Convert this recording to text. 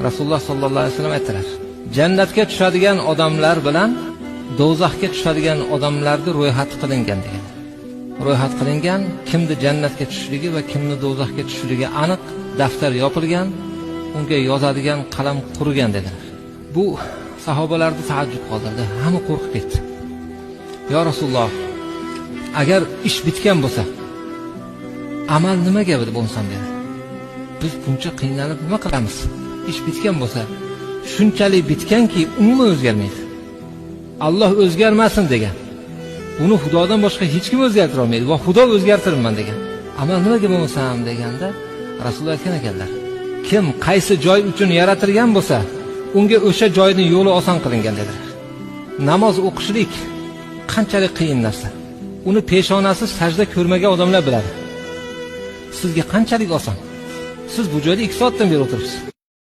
Rasululloh sollallohu alayhi vasallam aytdilar, jannatga tushadigan odamlar bilan do'zaxga tushadigan odamlarning ro'yxati qilingan degan. Ro'yxat qilingan, kimni jannatga tushishligi va kimni do'zaxga tushishligi aniq daftar yopilgan, unga yozadigan qalam qurigan dedilar. Bu sahobalarni taajjub qoldirdi, hamma qo'rqib ketdi. Ya Rasululloh, agar ish bitgan bo'lsa, amal nimaga bo'lsam dedi. Biz buncha qiynalib nima qilamiz? Ish bitgan bo'lsa, shunchalik bitganki, umuman o'zgarmaydi. Alloh o'zgarmasin degan. Buni Xudodan boshqa hech kim o'zgartira olmaydi va Xudo o'zgartirman degan. Amal nimaga bo'lsam deganda Rasululloh aytgan ekanlar, kim qaysi joy uchun yaratilgan bo'lsa, unga o'sha joyning yo'li oson qilingan dedilar. Namoz o'qishlik qanchalik qiyin narsa. Uni peshonasi sajda ko'rmagan odamlar biladi. Sizga qanchalik oson. Siz bu joyda 2 soatdan beri o'tiribsiz.